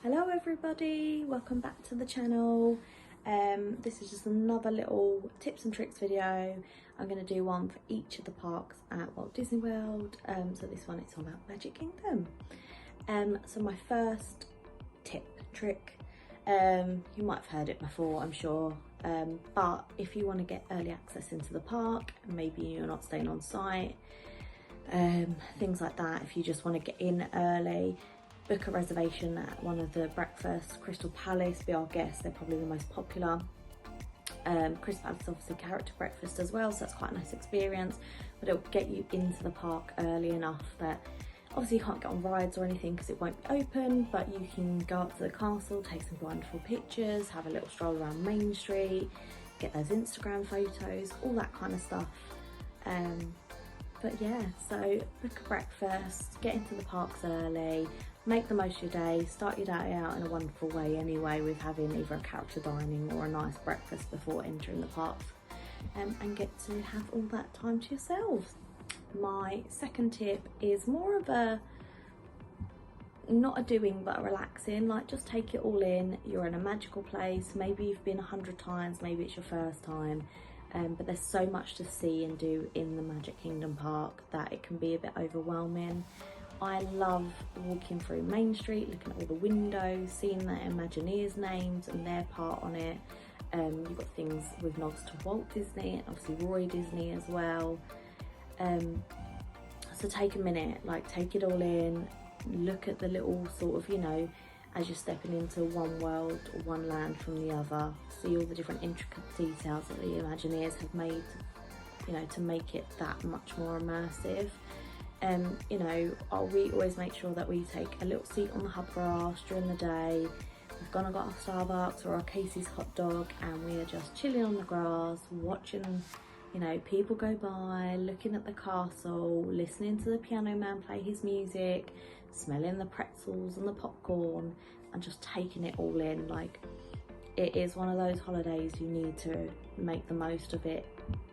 Hello everybody, welcome back to the channel. This is just another little tips and tricks video. I'm going to do one for each of the parks at Walt Disney World. So this one it's all about Magic Kingdom. So my first trick, you might have heard it before I'm sure, but if you want to get early access into the park, maybe you're not staying on site, things like that, if you just want to get in early, book a reservation at one of the breakfasts. Crystal Palace, be our guest, they're probably the most popular. Crystal Palace is obviously character breakfast as well, so that's quite a nice experience, but it'll get you into the park early enough that obviously you can't get on rides or anything because it won't be open, but you can go up to the castle, take some wonderful pictures, have a little stroll around Main Street, get those Instagram photos, all that kind of stuff. But yeah, so book a breakfast, get into the parks early, make the most of your day, start your day out in a wonderful way anyway with having either a character dining or a nice breakfast before entering the parks, and get to have all that time to yourselves. My second tip is more of a, not a doing but a relaxing, like just take it all in. You're in a magical place, maybe you've been 100 times, maybe it's your first time. But there's so much to see and do in the Magic Kingdom park that it can be a bit overwhelming. I love walking through Main Street, looking at all the windows, seeing the Imagineers names and their part on it. You've got things with nods to Walt Disney and obviously Roy Disney as well. So take a minute, like take it all in, look at the little sort of, you know, as you're stepping into one world or one land from the other, see all the different intricate details that the Imagineers have made, you know, to make it that much more immersive. You know, we always make sure that we take a little seat on the hub grass during the day. We've gone and got our Starbucks or our Casey's hot dog and we are just chilling on the grass, watching, you know, people go by, looking at the castle, listening to the piano man play his music, smelling the pretzels and the popcorn and just taking it all in. Like, it is one of those holidays you need to make the most of it,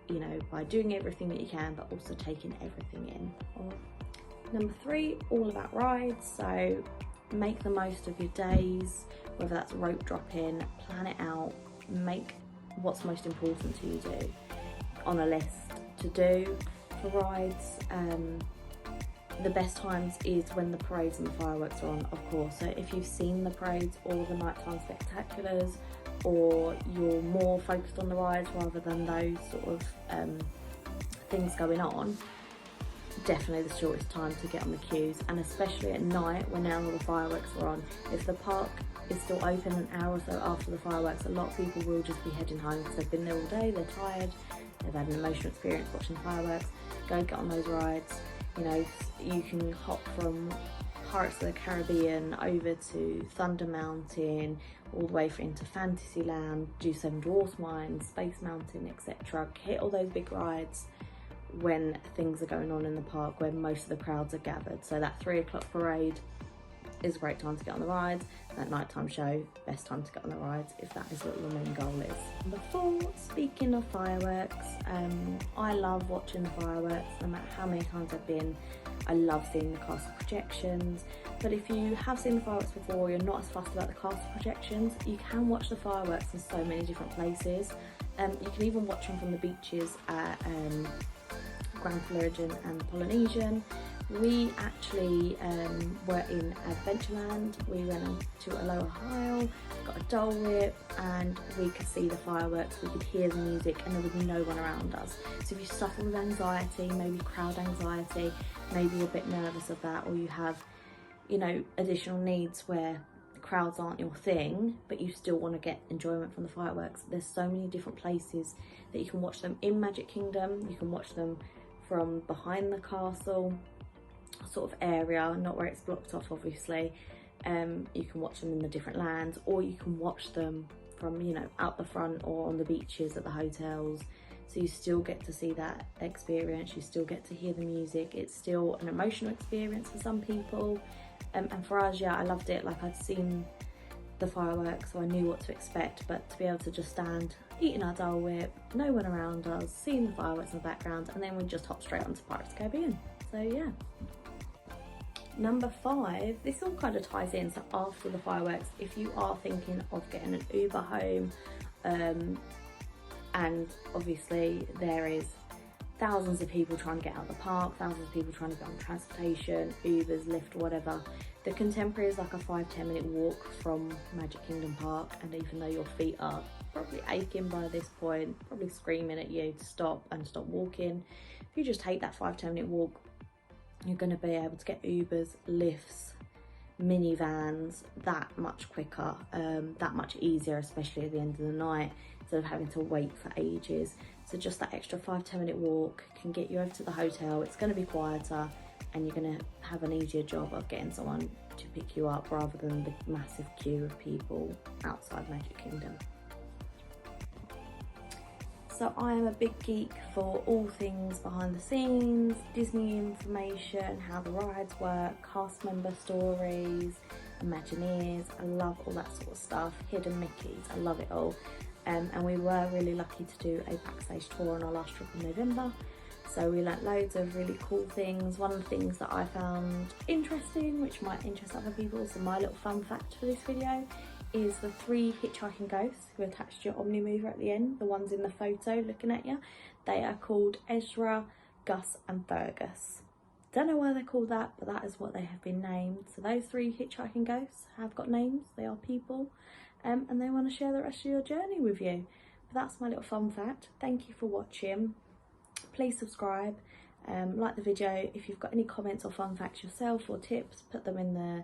you know, by doing everything that you can but also taking everything in. Number 3, all about rides. So make the most of your days, whether that's rope dropping, plan it out, make what's most important to you do on a list to do for rides. The best times is when the parades and the fireworks are on, of course. So if you've seen the parades or the nighttime spectaculars, or you're more focused on the rides rather than those sort of things going on, definitely the shortest time to get on the queues. And especially at night when now all the fireworks are on, if the park is still open an hour or so after the fireworks, a lot of people will just be heading home because they've been there all day, they're tired, they've had an emotional experience watching fireworks. Go get on those rides. You know, you can hop from Pirates of the Caribbean over to Thunder Mountain, all the way into Fantasyland, do Seven Dwarfs Mine, Space Mountain, etc. Hit all those big rides when things are going on in the park, where most of the crowds are gathered. So that 3 o'clock parade is a great time to get on the rides. That nighttime show, best time to get on the rides if that is what your main goal is. Number 4, speaking of fireworks, I love watching the fireworks no matter how many times I've been. I love seeing the castle projections, but if you have seen the fireworks before, you're not as fussed about the castle projections, you can watch the fireworks in so many different places. You can even watch them from the beaches at Grand Floridian and Polynesian. We actually were in Adventureland. We went to Aloha Isle, got a Dole Whip, and we could see the fireworks, we could hear the music, and there was no one around us. So if you suffer with anxiety, maybe crowd anxiety, maybe you're a bit nervous of that, or you have, you know, additional needs where crowds aren't your thing, but you still want to get enjoyment from the fireworks, there's so many different places that you can watch them in Magic Kingdom. You can watch them from behind the castle sort of area, not where it's blocked off obviously. You can watch them in the different lands, or you can watch them from, you know, out the front or on the beaches at the hotels. So you still get to see that experience, you still get to hear the music. It's still an emotional experience for some people, and for us, yeah, I loved it. Like, I'd seen the fireworks, so I knew what to expect, but to be able to just stand eating our Dole Whip, no one around us, seeing the fireworks in the background, and then we just hop straight onto Pirates of the Caribbean. So yeah. Number 5, this all kind of ties in, so after the fireworks, if you are thinking of getting an Uber home, and obviously there is thousands of people trying to get out of the park, thousands of people trying to get on transportation, Ubers, Lyft, whatever. The Contemporary is like a 5-10 minute walk from Magic Kingdom Park, and even though your feet are probably aching by this point, probably screaming at you to stop and stop walking, if you just take that 5-10 minute walk, you're going to be able to get Ubers, Lyfts, minivans that much quicker, that much easier, especially at the end of the night, instead of having to wait for ages. So just that extra 5-10 minute walk can get you over to the hotel. It's going to be quieter, and you're going to have an easier job of getting someone to pick you up rather than the massive queue of people outside Magic Kingdom. So I am a big geek for all things behind the scenes, Disney information, how the rides work, cast member stories, Imagineers. I love all that sort of stuff. Hidden Mickeys, I love it all. And we were really lucky to do a backstage tour on our last trip in November. So we learnt loads of really cool things. One of the things that I found interesting, which might interest other people, so my little fun fact for this video, is the 3 hitchhiking ghosts who attached to your Omnimover at the end, the ones in the photo looking at you. They are called Ezra, Gus and Fergus. Don't know why they're called that, but that is what they have been named. So those 3 hitchhiking ghosts have got names, they are people, and they want to share the rest of your journey with you. But that's my little fun fact. Thank you for watching. Please subscribe, like the video. If you've got any comments or fun facts yourself or tips, put them in the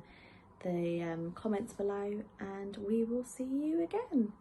comments below, and we will see you again.